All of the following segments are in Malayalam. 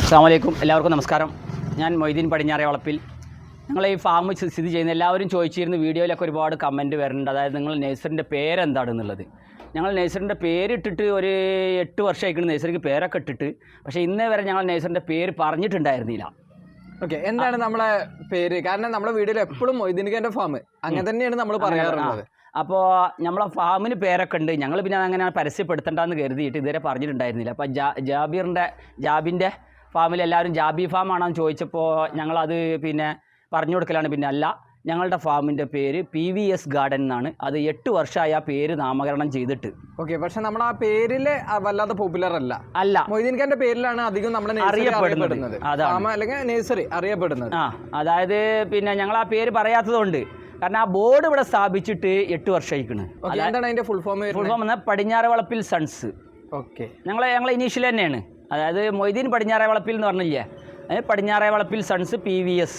അസ്സലാമു എല്ലാവർക്കും നമസ്കാരം. ഞാൻ മൊയ്തീൻ പടിഞ്ഞാറേ വളപ്പിൽ. ഞങ്ങൾ ഈ ഫാം സ്ഥിതി ചെയ്യുന്ന എല്ലാവരും ചോദിച്ചിരുന്നു. വീഡിയോയിലൊക്കെ ഒരുപാട് കമൻറ്റ് വരുന്നുണ്ട്. അതായത് നിങ്ങൾ നഴ്സറിൻ്റെ പേരെന്താണെന്നുള്ളത്. ഞങ്ങൾ നഴ്സറിൻ്റെ പേരിട്ടിട്ട് ഒരു 8 വർഷമായിക്കണം നഴ്സറിക്ക് പേരൊക്കെ ഇട്ടിട്ട്. പക്ഷേ ഇന്നേ വരെ ഞങ്ങൾ നഴ്സറിൻ്റെ പേര് പറഞ്ഞിട്ടുണ്ടായിരുന്നില്ല. ഓക്കെ, എന്താണ് നമ്മളെ പേര്? കാരണം നമ്മുടെ വീഡിയോയിൽ എപ്പോഴും മൊയ്തീൻ്റെ ഫാം അങ്ങനെ തന്നെയാണ് നമ്മൾ പറയാറുള്ളത്. അപ്പോൾ നമ്മളെ ഫാമിന് പേരൊക്കെ ഉണ്ട്. ഞങ്ങൾ പിന്നെ അങ്ങനെ പരസ്യപ്പെടുത്തേണ്ടെന്ന് കരുതിയിട്ട് ഇതുവരെ പറഞ്ഞിട്ടുണ്ടായിരുന്നില്ല. അപ്പോൾ ജാബിൻ്റെ ഫാമിൽ എല്ലാവരും ജാബി ഫാമാണെന്ന് ചോദിച്ചപ്പോൾ ഞങ്ങളത് പിന്നെ പറഞ്ഞു കൊടുക്കലാണ്. പിന്നെ അല്ല, ഞങ്ങളുടെ ഫാമിൻ്റെ പേര് PVS ഗാർഡൻ എന്നാണ്. അത് 8 വർഷമായി ആ പേര് നാമകരണം ചെയ്തിട്ട്. ഓക്കെ, പക്ഷെ നമ്മൾ ആ പേരിൽ വല്ലാതെ പോപ്പുലർ അല്ല. മൊയ്തീൻ്റെ പേരിലാണ് അധികം നമ്മൾ അറിയപ്പെടുന്നത്, അല്ലെങ്കിൽ നഴ്സറി അറിയപ്പെടുന്നത്. അതായത് പിന്നെ ഞങ്ങൾ ആ പേര് പറയാത്തതുകൊണ്ട്, കാരണം ആ ബോർഡ് ഇവിടെ സ്ഥാപിച്ചിട്ട് 8 വർഷമായിക്കണ്. എന്താണ് അതിൻ്റെ ഫുൾ ഫോം? എന്നാൽ പടിഞ്ഞാറേ വളപ്പിൽ സൺസ്. ഓക്കെ, ഞങ്ങൾ ഇനീഷ്യൽ തന്നെയാണ്. അതായത് മൊയ്തീൻ പടിഞ്ഞാറേ വളപ്പിൽ എന്ന് പറഞ്ഞില്ലേ, പടിഞ്ഞാറേ വളപ്പിൽ സൺസ് PVS.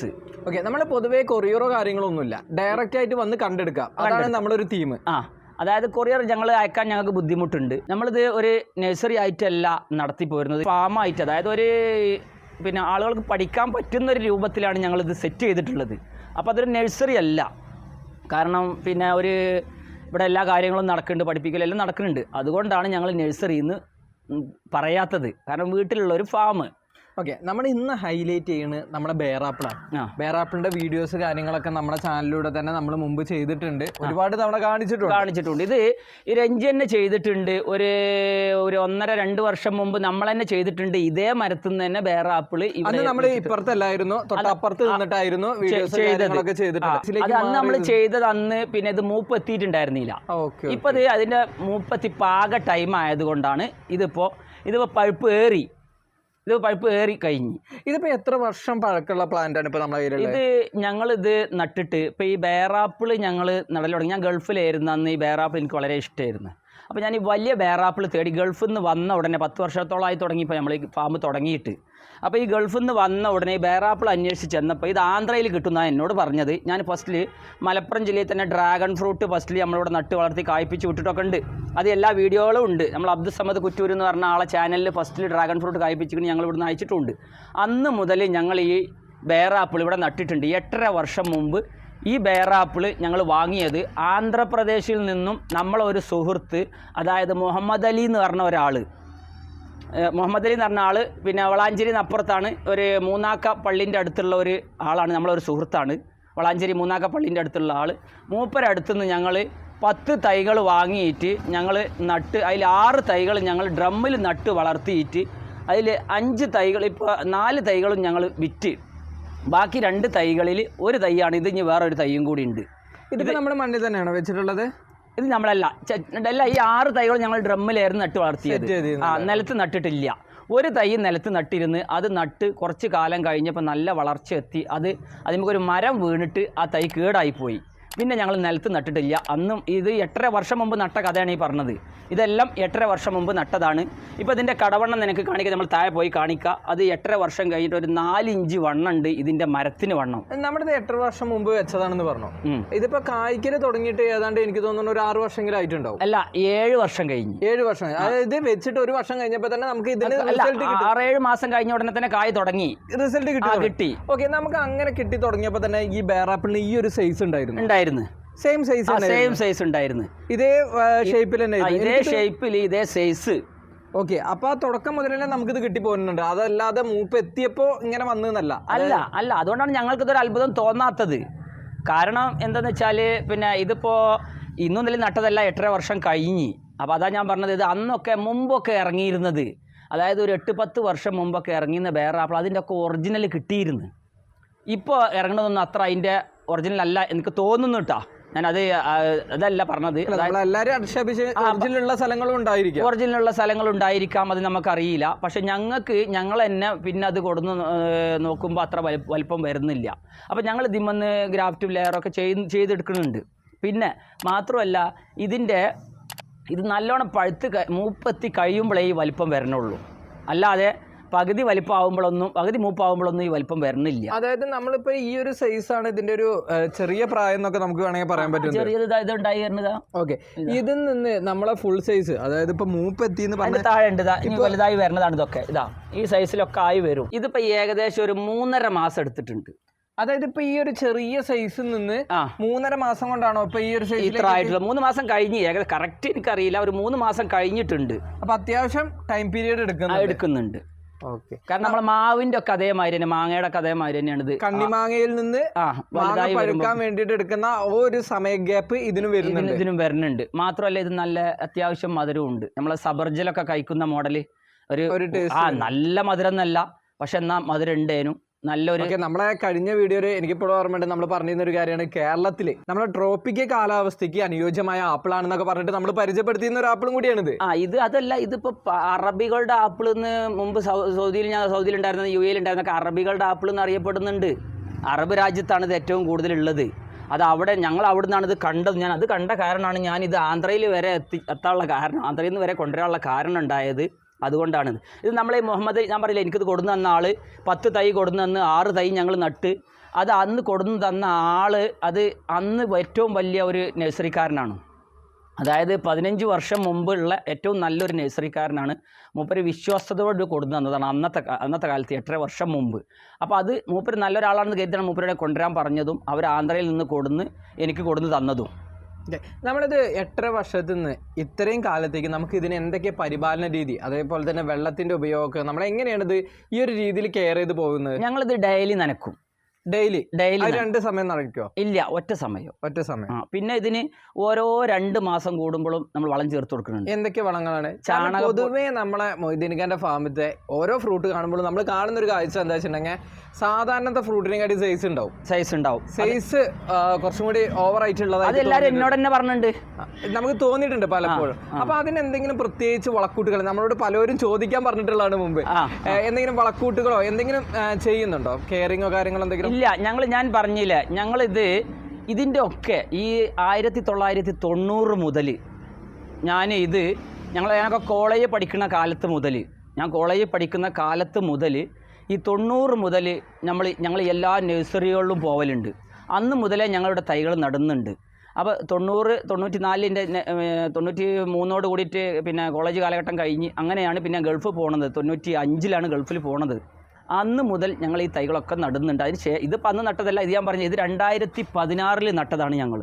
ഓക്കെ, നമ്മൾ പൊതുവേ കൊറിയറോ കാര്യങ്ങളോ ഒന്നുമില്ല, ഡയറക്റ്റ് ആയിട്ട് വന്ന് കണ്ടെടുക്കാം. അതാണ് നമ്മളൊരു തീം. അതായത് കൊറിയർ ഞങ്ങൾ അയക്കാൻ ഞങ്ങൾക്ക് ബുദ്ധിമുട്ടുണ്ട്. നമ്മളിത് ഒരു നഴ്സറി ആയിട്ടല്ല നടത്തി പോരുന്നത്, ഫാമായിട്ട്. അതായത് ഒരു പിന്നെ ആളുകൾക്ക് പഠിക്കാൻ പറ്റുന്നൊരു രൂപത്തിലാണ് ഞങ്ങളിത് സെറ്റ് ചെയ്തിട്ടുള്ളത്. അപ്പോൾ അതൊരു നഴ്സറി അല്ല. കാരണം പിന്നെ ഇവിടെ എല്ലാ കാര്യങ്ങളും നടക്കുന്നുണ്ട്, പഠിപ്പിക്കലെല്ലാം നടക്കുന്നുണ്ട്. അതുകൊണ്ടാണ് ഞങ്ങൾ നഴ്സറിയിൽ നിന്ന് പറയാത്തത്. കാരണം വീട്ടിലുള്ളൊരു ഫാം. ഓക്കെ, നമ്മൾ ഇന്ന് ഹൈലൈറ്റ് ചെയ്യുന്നത് നമ്മുടെ ബേറാപ്പിളാണ്. ബേറാപ്പിളിൻ്റെ വീഡിയോസ് കാര്യങ്ങളൊക്കെ നമ്മുടെ ചാനലിലൂടെ തന്നെ നമ്മൾ മുമ്പ് ചെയ്തിട്ടുണ്ട്, ഒരുപാട് തവണ കാണിച്ചിട്ടുണ്ട്. ഇത് ഈ രഞ്ജി തന്നെ ചെയ്തിട്ടുണ്ട്. ഒരു 1.5-2 വർഷം മുമ്പ് നമ്മൾ തന്നെ ചെയ്തിട്ടുണ്ട്. ഇതേ മരത്തിൽ നിന്ന് തന്നെ ബേറാപ്പിൾ നമ്മൾ ഇപ്പുറത്തല്ലായിരുന്നു, തൊട്ടപ്പുറത്ത് നിന്നിട്ടായിരുന്നു ചെയ്തിട്ടുണ്ട്. അത് അന്ന് നമ്മൾ ചെയ്തത് അന്ന് പിന്നെ ഇത് മൂപ്പ് എത്തിയിട്ടുണ്ടായിരുന്നില്ല. ഇപ്പൊ അതിന്റെ മൂപ്പത്തി പാക ടൈം ആയതുകൊണ്ടാണ് ഇതിപ്പോ പഴുപ്പ് ഏറി കഴിഞ്ഞു. ഇതിപ്പോൾ എത്ര വർഷം പഴക്കമുള്ള പ്ലാന്റ് ആണ് ഇപ്പോൾ നമ്മുടെ കയ്യിൽ? ഇത് ഞങ്ങളിത് നട്ടിട്ട് ഇപ്പോൾ ഈ ബേറാപ്പിൾ ഞങ്ങൾ നടൽ തുടങ്ങി. ഞാൻ ഗൾഫിലായിരുന്നു അന്ന്. ഈ ബേറാപ്പിൾ എനിക്ക് വളരെ ഇഷ്ടമായിരുന്നു. അപ്പോൾ ഞാൻ ഈ വലിയ ബേറാപ്പിൾ തേടി ഗൾഫിൽ നിന്ന് വന്ന ഉടനെ 10 വർഷത്തോളമായി തുടങ്ങിയപ്പോൾ നമ്മൾ ഈ ഫാം തുടങ്ങിയിട്ട്. അപ്പോൾ ഈ ഗൾഫിൽ നിന്ന് വന്ന ഉടനെ ഈ ബേറാപ്പിൾ അന്വേഷിച്ച് ചെന്നപ്പോൾ ഇത് ആന്ധ്രയിൽ കിട്ടുന്നതാണ് എന്നോട് പറഞ്ഞത്. ഞാൻ ഫസ്റ്റിൽ മലപ്പുറം ജില്ലയിൽ തന്നെ ഡ്രാഗൺ ഫ്രൂട്ട് ഫസ്റ്റിൽ നമ്മളിവിടെ നട്ട് വളർത്തി കായ്പ്പിച്ച് വിട്ടിട്ടൊക്കെ ഉണ്ട്. അത് എല്ലാ വീഡിയോകളും ഉണ്ട്. നമ്മൾ അബ്ദുൽ സമദ് കുറ്റൂർ എന്ന് പറഞ്ഞ ആളെ ചാനലിൽ ഫസ്റ്റിൽ ഡ്രാഗൺ ഫ്രൂട്ട് കായ്പ്പിച്ചിട്ട് ഞങ്ങൾ ഇവിടുന്ന് അയച്ചിട്ടുണ്ട്. അന്ന് മുതൽ ഞങ്ങൾ ഈ ബേറാപ്പിൾ ഇവിടെ നട്ടിട്ടുണ്ട്. 8.5 വർഷം മുമ്പ് ഈ ബേറാപ്പിൾ ഞങ്ങൾ വാങ്ങിയത് ആന്ധ്രാപ്രദേശിൽ നിന്നും നമ്മളൊരു സുഹൃത്ത്, അതായത് മുഹമ്മദ് അലി എന്ന് പറഞ്ഞ ഒരാൾ, പിന്നെ വളാഞ്ചേരിന്ന് അപ്പുറത്താണ്, ഒരു മൂന്നാക്ക പള്ളിൻ്റെ അടുത്തുള്ള ഒരു ആളാണ്, നമ്മളൊരു സുഹൃത്താണ്. വളാഞ്ചേരി മൂന്നാക്ക പള്ളിൻ്റെ അടുത്തുള്ള ആൾ. മൂപ്പരടുത്തുനിന്ന് ഞങ്ങൾ 10 തൈകൾ വാങ്ങിയിട്ട് ഞങ്ങൾ നട്ട്. അതിൽ 6 തൈകൾ ഞങ്ങൾ ഡ്രമ്മിൽ നട്ട് വളർത്തിയിട്ട് അതിൽ 5 തൈകൾ, ഇപ്പോൾ 4 തൈകളും ഞങ്ങൾ വിറ്റ്. ബാക്കി 2 തൈകളിൽ ഒരു തൈയാണ് ഇത്. ഇനി വേറൊരു തൈയും കൂടി ഉണ്ട്. ഇതിപ്പോൾ നമ്മുടെ മണ്ണിൽ തന്നെയാണോ വെച്ചിട്ടുള്ളത്? ഇത് നമ്മളല്ല, ഈ 6 തൈകൾ ഞങ്ങൾ ഡ്രമ്മിലായിരുന്നു നട്ട് വളർത്തിയത്. നിലത്ത് നട്ടിട്ടില്ല. ഒരു തൈ നിലത്ത് നട്ടിരുന്ന് അത് നട്ട് കുറച്ച് കാലം കഴിഞ്ഞപ്പോൾ നല്ല വളർച്ച എത്തി. നമുക്കൊരു മരം വീണിട്ട് ആ തൈ കേടായിപ്പോയി. പിന്നെ ഞങ്ങൾ നിലത്ത് നട്ടിട്ടില്ല. അന്നും ഇത് 8.5 വർഷം മുമ്പ് നട്ട കഥയാണ് ഈ പറഞ്ഞത്. ഇതെല്ലാം 8.5 വർഷം മുമ്പ് നട്ടതാണ്. ഇപ്പോൾ ഇതിൻ്റെ കടവണ്ണം നിനക്ക് കാണിക്കുക, നമ്മൾ താഴെ പോയി കാണിക്കുക. അത് 8.5 വർഷം കഴിഞ്ഞിട്ട് ഒരു 4 ഇഞ്ച് വണ്ണം ഉണ്ട് ഇതിൻ്റെ മരത്തിന് വണ്ണം. നമ്മുടെ 8.5 വർഷം മുമ്പ് വെച്ചതാണെന്ന് പറഞ്ഞു. ഇതിപ്പോൾ കായ്ക്കൽ തുടങ്ങിയിട്ട് ഏതാണ്ട് എനിക്ക് തോന്നുന്നു ഒരു 6 വർഷമെങ്കിലും ആയിട്ടുണ്ടാവും. അല്ല, 7 വർഷം കഴിഞ്ഞു. 7 വർഷം. അതായത് വെച്ചിട്ട് 1 വർഷം കഴിഞ്ഞപ്പോൾ തന്നെ നമുക്ക് ഇതിന് 6-7 മാസം കഴിഞ്ഞ ഉടനെ തന്നെ കായ് തുടങ്ങി, റിസൾട്ട് കിട്ടി. ഓക്കെ, നമുക്ക് അങ്ങനെ കിട്ടി തുടങ്ങിയപ്പോൾ തന്നെ ഈ ബേറാപ്പിളിന് ഈ ഒരു സൈസ് ഉണ്ടായിരുന്നു. സെയിം സൈസ് ഉണ്ടായിരുന്നു. ഇതേ ഷേപ്പിൽ തന്നെ, ഇതേ ഷേപ്പിൽ ഇതേ സൈസ്. ഓക്കെ, അപ്പൊ ആ തുടക്കം മുതൽ തന്നെ നമുക്കിത് കിട്ടി പോകുന്നുണ്ട്. അതല്ലാതെ മൂപ്പ് എത്തിയപ്പോ ഇങ്ങനെ വന്നതല്ല. അല്ല അതുകൊണ്ടാണ് ഞങ്ങൾക്കിതൊരു അത്ഭുതം തോന്നാത്തത്. കാരണം എന്താണെന്ന് വെച്ചാൽ പിന്നെ ഇതിപ്പോൾ ഇന്നൊന്നിലും നട്ടതല്ല, 8.5 വർഷം കഴിഞ്ഞ്. അപ്പോൾ അതാ ഞാൻ പറഞ്ഞത്, ഇത് അന്നൊക്കെ മുമ്പൊക്കെ ഇറങ്ങിയിരുന്നത്, അതായത് ഒരു 8-10 വർഷം മുമ്പൊക്കെ ഇറങ്ങിയിരുന്ന ബേറാപ്പിൾ അതിൻ്റെ ഒക്കെ ഒറിജിനൽ കിട്ടിയിരുന്നു. ഇപ്പോൾ ഇറങ്ങുന്നതൊന്നും അത്ര അതിൻ്റെ ഒറിജിനൽ അല്ല എനിക്ക് തോന്നുന്നു കേട്ടോ. അതല്ല പറഞ്ഞത്. ഒറിജിനലുള്ള സ്ഥലങ്ങളും ഉണ്ടായിരിക്കാം, അത് നമുക്കറിയില്ല. പക്ഷെ ഞങ്ങൾ തന്നെ പിന്നെ അത് കൊടുന്ന് നോക്കുമ്പോൾ അത്ര വലിപ്പം വരുന്നില്ല. അപ്പോൾ ഞങ്ങൾ ഇതിമെന്ന് ഗ്രാഫ്റ്റും ലെയറൊക്കെ ചെയ്തെടുക്കുന്നുണ്ട്. പിന്നെ മാത്രമല്ല ഇത് നല്ലോണം പഴുത്ത് മൂപ്പെത്തി കഴിയുമ്പോഴേ ഈ വലിപ്പം വരണുള്ളൂ. അല്ലാതെ പകുതി വലിപ്പമാകുമ്പോഴൊന്നും പകുതി മൂപ്പാകുമ്പോഴൊന്നും ഈ വലിപ്പം വരണില്ല. അതായത് നമ്മളിപ്പോ ഈ ഒരു സൈസാണ് ഇതിന്റെ ഒരു ചെറിയ പ്രായം എന്നൊക്കെ നമുക്ക് വേണമെങ്കിൽ പറയാൻ പറ്റും. ചെറിയത് ഇത് ഉണ്ടായി വരുന്നതാ. ഓക്കെ, ഇതിൽ നിന്ന് നമ്മളെ ഫുൾ സൈസ്, അതായത് ഇപ്പൊ മൂപ്പെത്തിന്ന് പറഞ്ഞ താഴെ ഉണ്ട്, വലുതായി വരുന്നതാണ് ഇതൊക്കെ. ഇതാ ഈ സൈസിലൊക്കെ ആയി വരും. ഇതിപ്പോ ഏകദേശം ഒരു 3.5 മാസം എടുത്തിട്ടുണ്ട്. അതായത് ഇപ്പൊ ഈ ഒരു ചെറിയ സൈസിൽ നിന്ന് 3.5 മാസം കൊണ്ടാണോ ഇപ്പൊ ഈ ഒരു സൈസ് ഇത്ര ആയിട്ടുള്ള? 3 മാസം കഴിഞ്ഞ്, ഏകദേശം കറക്റ്റ് എനിക്കറിയില്ല, ഒരു 3 മാസം കഴിഞ്ഞിട്ടുണ്ട്. അപ്പൊ അത്യാവശ്യം ടൈം പീരീഡ് എടുക്കുന്നുണ്ട്. ഓക്കെ, കാരണം നമ്മളെ മാവിന്റെ ഒക്കെ അതേമാതിരി തന്നെ, മാങ്ങയുടെ ഒക്കെ അതേമാതിരി തന്നെയാണ് ഇത്. കണ്ണിമാങ്ങയിൽ നിന്ന് വലുതായി പഴുക്കാൻ വേണ്ടിട്ട് എടുക്കുന്ന ഒരു സമയ ഗ്യാപ്പ് ഇതിനും വരുന്നുണ്ട്. മാത്രമല്ല ഇത് നല്ല അത്യാവശ്യം മധുരവും ഉണ്ട്. നമ്മളെ സബർജലൊക്കെ കഴിക്കുന്ന മോഡല് ഒരു നല്ല മധുരം എന്നല്ല, പക്ഷെ എന്നാ മധുരം ഉണ്ടേനും നല്ലൊരു. നമ്മളെ കഴിഞ്ഞ വീഡിയോയിൽ എനിക്കിപ്പോഴും ഓർമ്മയുണ്ട്, നമ്മൾ പറഞ്ഞിരുന്ന ഒരു കാര്യമാണ്, കേരളത്തിൽ നമ്മുടെ ട്രോപ്പിക്കൽ കാലാവസ്ഥയ്ക്ക് അനുയോജ്യമായ ആപ്പിൾ ആണെന്നൊക്കെ പറഞ്ഞിട്ട് നമ്മൾ പരിചയപ്പെടുത്തിയിരുന്ന ഒരു ആപ്പിളും കൂടിയാണിത്. ഇത് അതല്ല, ഇതിപ്പോ അറബികളുടെ ആപ്പിൾ എന്ന് മുമ്പ് സൗദിയിലുണ്ടായിരുന്ന UAE-യിലുണ്ടായിരുന്ന അറബികളുടെ ആപ്പിൾ എന്ന് അറിയപ്പെടുന്നുണ്ട്. അറബ് രാജ്യത്താണ് ഇത് ഏറ്റവും കൂടുതലുള്ളത്. അത് അവിടെ ഞങ്ങൾ അവിടെ നിന്നാണ് ഇത് കണ്ടത്. ഞാൻ അത് കണ്ട കാരണമാണ് ഞാൻ ഇത് ആന്ധ്രയിൽ വരെ എത്താനുള്ള കാരണം, ആന്ധ്രയിൽ നിന്ന് വരെ കൊണ്ടുവരാനുള്ള കാരണം ഉണ്ടായത് അതുകൊണ്ടാണ്. ഇത് നമ്മളെ മുഹമ്മദ്, ഞാൻ പറയില്ല, എനിക്കിത് കൊടുന്നു തന്ന ആൾ 10 തൈ കൊടുന്നു തന്ന് 6 തൈ ഞങ്ങൾ നട്ട്. അത് അന്ന് കൊടുന്നു തന്ന ആൾ അത് അന്ന് ഏറ്റവും വലിയ ഒരു നഴ്സറിക്കാരനാണ്. അതായത് 15 വർഷം മുമ്പുള്ള ഏറ്റവും നല്ലൊരു നഴ്സറിക്കാരനാണ്. മൂപ്പര് വിശ്വാസത്തോട് കൊടുന്നു തന്നതാണ് അന്നത്തെ കാലത്ത് 8.5 വർഷം മുമ്പ്. അപ്പോൾ അത് മൂപ്പര് നല്ലൊരാളാണെന്ന് കരുതിയാണ് മൂപ്പരുടെ കൊണ്ടുവരാൻ പറഞ്ഞതും അവർ ആന്ധ്രയിൽ നിന്ന് എനിക്ക് കൊടുന്നു തന്നതും. നമ്മളിത് 8.5 വർഷത്തിൽ നിന്ന് ഇത്രയും കാലത്തേക്ക് നമുക്ക് ഇതിന് എന്തൊക്കെ പരിപാലന രീതി, അതേപോലെ തന്നെ വെള്ളത്തിന്റെ ഉപയോഗം, നമ്മളെങ്ങനെയാണിത് ഈ ഒരു രീതിയിൽ കെയർ ചെയ്ത് പോകുന്നത്? ഞങ്ങളിത് ഡെയിലി നനക്കും. ഡെയിലി 2 സമയം നടക്കോ? ഇല്ല, ഒറ്റ സമയം. പിന്നെ ഇതിന് ഓരോ 2 മാസം കൂടുമ്പോഴും നമ്മൾ വളം ചേർത്ത് കൊടുക്കുന്നുണ്ട്. എന്തൊക്കെ വളങ്ങളാണ്? ചാണകം. പൊതുവേ നമ്മളെ മൊയ്തീൻഖാന്റെ ഫാമിലത്തെ ഓരോ ഫ്രൂട്ട് കാണുമ്പോഴും നമ്മൾ കാണുന്ന ഒരു കാഴ്ച എന്താ വെച്ചിട്ടുണ്ടെങ്കിൽ, സാധാരണത്തെ ഫ്രൂട്ടിനെക്കാട്ടി സൈസ് ഉണ്ടാവും. സൈസ് കുറച്ചും കൂടി ഓവർ ആയിട്ടുള്ളത് എല്ലാവരും എന്നോട് തന്നെ പറഞ്ഞിട്ടുണ്ട്, നമുക്ക് തോന്നിയിട്ടുണ്ട് പലപ്പോഴും. അപ്പൊ അതിനെന്തെങ്കിലും പ്രത്യേകിച്ച് വളക്കൂട്ടുകൾ നമ്മളോട് പലരും ചോദിക്കാൻ പറഞ്ഞിട്ടുള്ളതാണ് മുമ്പ്, എന്തെങ്കിലും വളക്കൂട്ടുകളോ എന്തെങ്കിലും ചെയ്യുന്നുണ്ടോ? കെയറിങ്ങോ കാര്യങ്ങളോ എന്തെങ്കിലും? ഇല്ല, ഞാൻ പറഞ്ഞില്ല, ഇതിൻ്റെ ഒക്കെ ഈ 1990 മുതൽ ഞങ്ങളൊക്കെ കോളേജിൽ പഠിക്കുന്ന കാലത്ത് മുതൽ ഈ 90 മുതൽ ഞങ്ങൾ എല്ലാ നഴ്സറികളിലും പോവലുണ്ട്. അന്ന് മുതലേ ഞങ്ങളുടെ തൈകൾ നടുന്നുണ്ട്. അപ്പോൾ 94-ൻ്റെ 93 കൂടിയിട്ട് പിന്നെ കോളേജ് കാലഘട്ടം കഴിഞ്ഞ് അങ്ങനെയാണ് പിന്നെ ഗൾഫ് പോണത്. 95-ലാണ് ഗൾഫിൽ പോണത്. അന്ന് മുതൽ ഞങ്ങൾ ഈ തൈകളൊക്കെ നടുന്നുണ്ട്. ഇതിപ്പോൾ അന്ന് നട്ടതല്ല, ഇത് ഞാൻ പറഞ്ഞത്, ഇത് 2016 നട്ടതാണ്. ഞങ്ങൾ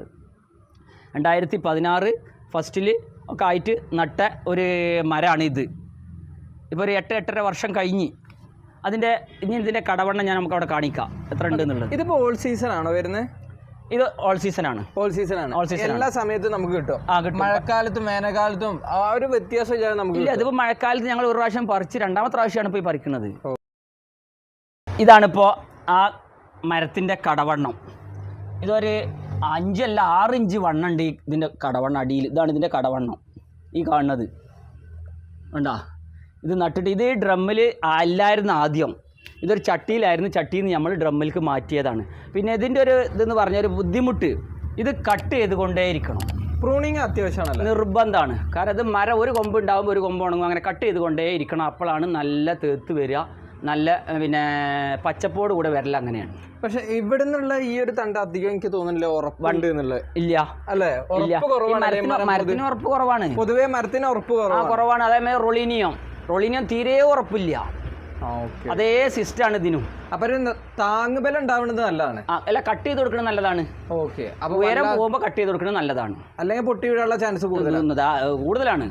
2016 ഫസ്റ്റിൽ ഒക്കെ ആയിട്ട് നട്ട ഒരു മരമാണിത്. ഇപ്പോൾ ഒരു 8-8.5 വർഷം കഴിഞ്ഞ് ഇതിൻ്റെ കടവണ്ണം ഞാൻ നമുക്ക് അവിടെ കാണിക്കാം എത്ര ഉണ്ട് എന്നുള്ളത്. ഇതിപ്പോൾ ഓൾ സീസൺ ആണോ വരുന്നത്? ഇത് ഓൾ സീസണാണ്. എല്ലാ സമയത്തും നമുക്ക് കിട്ടും. മഴക്കാലത്തും വേനൽക്കാലത്തും ആ ഒരു വ്യത്യാസം നമുക്ക് ഇല്ല. ഇതിപ്പോൾ മഴക്കാലത്ത് ഞങ്ങൾ ഒരു പ്രാവശ്യം പറിച്ച് 2ാമത്തെ പ്രാവശ്യമാണ് ഇപ്പോൾ ഈ പറിക്കുന്നത്. ഇതാണിപ്പോൾ ആ മരത്തിൻ്റെ കടവണ്ണം. ഇതൊരു 5 അല്ല 6 ഇഞ്ച് വണ്ണുണ്ട് ഇതിൻ്റെ കടവണ്ണം അടിയിൽ. ഇതാണ് ഇതിൻ്റെ കടവണ്ണം, ഈ കാണുന്നത് ഉണ്ടോ? ഇത് നട്ടിട്ട് ഇത് ഡ്രമ്മിൽ അല്ലായിരുന്നു ആദ്യം, ഇതൊരു ചട്ടിയിലായിരുന്നു. ചട്ടിയിൽ നിന്ന് നമ്മൾ ഡ്രമ്മിലേക്ക് മാറ്റിയതാണ്. പിന്നെ ഇതിൻ്റെ ഒരു ഇതെന്ന് പറഞ്ഞൊരു ബുദ്ധിമുട്ട്, ഇത് കട്ട് ചെയ്തുകൊണ്ടേയിരിക്കണം. പ്രൂണിങ് അത്യാവശ്യമാണ്, നിർബന്ധമാണ്. കാരണം ഇത് മരം ഒരു കൊമ്പ് ഉണ്ടാകുമ്പോൾ ഒരു കൊമ്പ് ഉണങ്ങും, അങ്ങനെ കട്ട് ചെയ്തുകൊണ്ടേയിരിക്കണം. അപ്പോഴാണ് നല്ല തേത്ത് വരിക, നല്ല പിന്നെ പച്ചപ്പോട് കൂടെ വരല. അങ്ങനെയാണ്. പക്ഷെ ഇവിടെ നിന്നുള്ള ഈ ഒരു തണ്ട് അധികം എനിക്ക് തോന്നുന്നില്ല ഉറപ്പുണ്ട് എന്നുള്ളത്. ഇല്ല അല്ലേ? മരത്തിന് ഉറപ്പ് കുറവാണ്. പൊതുവേ മരത്തിന് ഉറപ്പ് കുറവാണ്. അതേമാതിരി റൊളീനിയം തീരെ ഉറപ്പില്ല. അതേ സിസ്റ്റമാണ് ഇതിനും. അപ്പൊ താങ്ങുബലം ഉണ്ടാവുന്നത് നല്ലതാണ്. അല്ല, കട്ട് ചെയ്ത് കൊടുക്കുന്നത് നല്ലതാണ്. ഓക്കെ. അപ്പൊ ഉയരം പോകുമ്പോൾ കട്ട് ചെയ്ത് കൊടുക്കുന്നത് നല്ലതാണ്. അല്ലെങ്കിൽ പൊട്ടി വീഴാനുള്ള ചാൻസ് കൂടുതലാണ്.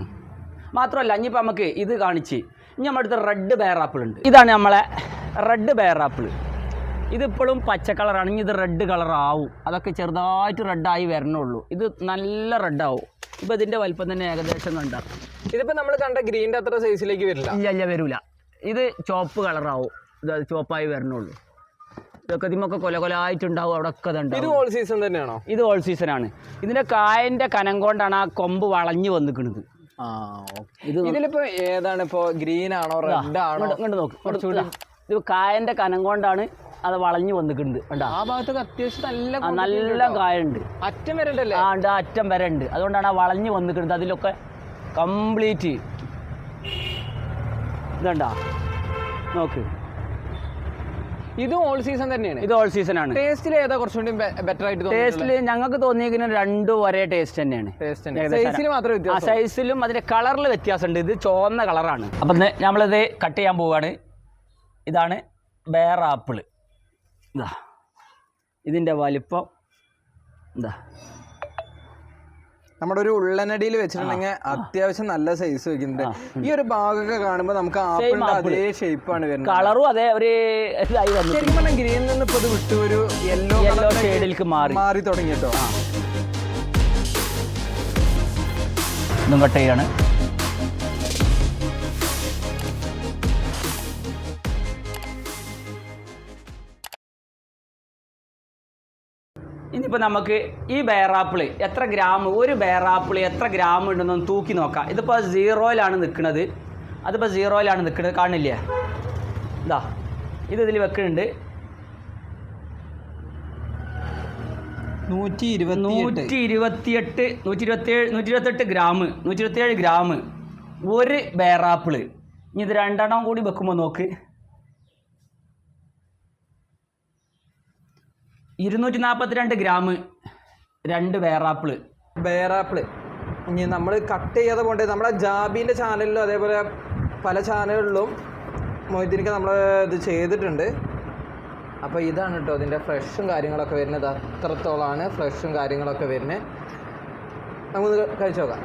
മാത്രമല്ല, ഇനിയിപ്പോൾ നമുക്ക് ഇത് കാണിച്ച് ഇനി നമ്മുടെ അടുത്ത് റെഡ് ബെയർ ആപ്പിൾ ഉണ്ട്. ഇതാണ് നമ്മളെ റെഡ് ബെയർ ആപ്പിൾ. ഇതിപ്പോഴും പച്ച കളറാണ്. ഇനി ഇത് റെഡ് കളറാവും. അതൊക്കെ ചെറുതായിട്ട് റെഡായി വരണുള്ളൂ. ഇത് നല്ല റെഡാവും. ഇപ്പോൾ ഇതിൻ്റെ വലിപ്പം തന്നെ ഏകദേശം കണ്ടാൽ ഇതിപ്പോൾ നമ്മൾ കണ്ട ഗ്രീൻ്റെ അത്ര സൈസിലേക്ക് വരില്ല. ഇല്ല, വരില്ല. ഇത് ചുവപ്പ് കളറാവും. ഇത് ചുവപ്പായി വരണുള്ളൂ. ഇതൊക്കെ ഇതിമൊക്കെ കൊലകൊലായിട്ടുണ്ടാവും. അവിടെ ഒക്കെ ഇതുണ്ടാവും. ഇത് ഓൾ സീസൺ തന്നെയാണോ? ഇത് ഓൾ സീസണാണ്. ഇതിൻ്റെ കായൻ്റെ കനം കൊണ്ടാണ് ആ കൊമ്പ് വളഞ്ഞു വന്നിക്കുന്നത്. ഇതിലിപ്പോ ഏതാണ് ഇപ്പോ? ഗ്രീൻ ആണോ റെഡ് ആണോ? ഇങ്ങോട്ട് നോക്ക്. ഇത് കായന്റെ കനം കൊണ്ടാണ് അത് വളഞ്ഞു വന്നിട്ടുണ്ട്. ആ ഭാഗത്തൊക്കെ അത്യാവശ്യം നല്ല കായുണ്ട്. അറ്റം വരെ ഉണ്ടല്ലേ? അറ്റം വരെ ഉണ്ട്. അതുകൊണ്ടാണ് ആ വളഞ്ഞു വന്നിട്ടുണ്ട്. അതിലൊക്കെ കംപ്ലീറ്റ് ഇതുണ്ടാ നോക്ക്. ഇത് ഓൾ സീസൺ തന്നെയാണ്. ഇത് ഓൾ സീസൺ ആണ്. ടേസ്റ്റിൽ ഏതാ കുറച്ചുകൂടി ബെറ്റർ ആയിട്ട്? ടേസ്റ്റിൽ ഞങ്ങൾക്ക് തോന്നിയിരിക്കുന്നത് രണ്ടും ഒരേ ടേസ്റ്റ് തന്നെയാണ്. സൈസിൽ മാത്രമേ വ്യത്യാസം. സൈസിലും അതിന്റെ കളറിൽ വ്യത്യാസമുണ്ട്. ഇത് ചുവന്ന കളറാണ്. അപ്പം നമ്മളിത് കട്ട് ചെയ്യാൻ പോവുകയാണ്. ഇതാണ് ബെയർ ആപ്പിൾ. ഇതാ ഇതിന്റെ വലിപ്പം. ഇതാ നമ്മുടെ ഒരു ഉള്ളനടിയിൽ വെച്ചിട്ടുണ്ടെങ്കിൽ അത്യാവശ്യം നല്ല സൈസ് വെക്കുന്നുണ്ട്. ഈ ഒരു ഭാഗമൊക്കെ കാണുമ്പോൾ നമുക്ക് ആപ്പിളിന്റെ അതേ ഷേപ്പാണ് വരുന്നത്. കളറും അതേ ഒരു ഇതായി വന്നു. ശരിക്കും പറഞ്ഞാൽ ഗ്രീനിൽ നിന്ന് ഇപ്പോൾ ഇത് വിട്ടു ഒരു യെല്ലോ ഷെയ്ഡിലേക്ക് മാറി തുടങ്ങി കേട്ടോ. ഇതും കട്ട് ചെയ്യാണ്. ഇനിയിപ്പോൾ നമുക്ക് ഈ ബെയറാപ്പിൾ എത്ര ഗ്രാം, ഒരു ബെയറാപ്പിൾ എത്ര ഗ്രാം ഉണ്ടെന്നൊന്ന് തൂക്കി നോക്കാം. ഇതിപ്പോൾ 0-യിലാണ് നിൽക്കുന്നത്. അതിപ്പോൾ 0-യിലാണ് നിൽക്കുന്നത്, കാണില്ലേ? ഇതാ ഇതിൽ വെക്കുന്നുണ്ട് 127 ഗ്രാം, 127 ഗ്രാം ഒരു ബെയറാപ്പിൾ. ഇനി ഇത് രണ്ടെണ്ണം കൂടി വെക്കുമ്പോൾ നോക്ക്, 242 ഗ്രാം രണ്ട് ബെയറാപ്പിള്. ഇനി നമ്മൾ കട്ട് ചെയ്യാതെ പോകേണ്ടത് നമ്മുടെ ജാബീൻ്റെ ചാനലിലും അതേപോലെ പല ചാനലുകളിലും മൊയ്തീനിക്ക നമ്മൾ ഇത് ചെയ്തിട്ടുണ്ട്. അപ്പോൾ ഇതാണ് കേട്ടോ അതിൻ്റെ ഫ്രഷും കാര്യങ്ങളൊക്കെ വരുന്നത്. അത്രത്തോളമാണ് ഫ്രഷും കാര്യങ്ങളൊക്കെ വരുന്നത്. നമുക്ക് കഴിച്ചു നോക്കാം.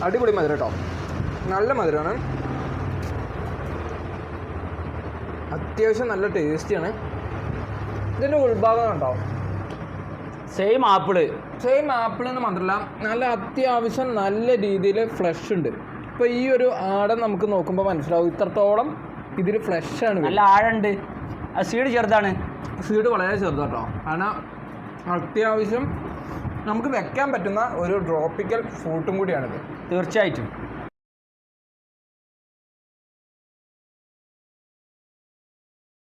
അടിപൊളി മധുരം കേട്ടോ, നല്ല മധുരമാണ്, അത്യാവശ്യം നല്ല ടേസ്റ്റിയാണ്. ഇതിൻ്റെ ഉൾഭാഗം കണ്ടോ, സെയിം ആപ്പിൾ എന്ന് മാത്രമല്ല നല്ല അത്യാവശ്യം നല്ല രീതിയിൽ ഫ്ലഷ് ഉണ്ട്. ഇപ്പോൾ ഈ ഒരു ആടം നമുക്ക് നോക്കുമ്പോൾ മനസ്സിലാവും ഇത്രത്തോളം ഇതിൽ ഫ്ലഷാണ്, നല്ല ആഴുണ്ട്. സീഡ് ചെറുതാണ്, സീഡ് വളരെ ചെറുതാട്ടോ. കാരണം അത്യാവശ്യം നമുക്ക് വെക്കാൻ പറ്റുന്ന ഒരു ട്രോപ്പിക്കൽ ഫ്രൂട്ടും കൂടിയാണിത്. തീർച്ചയായിട്ടും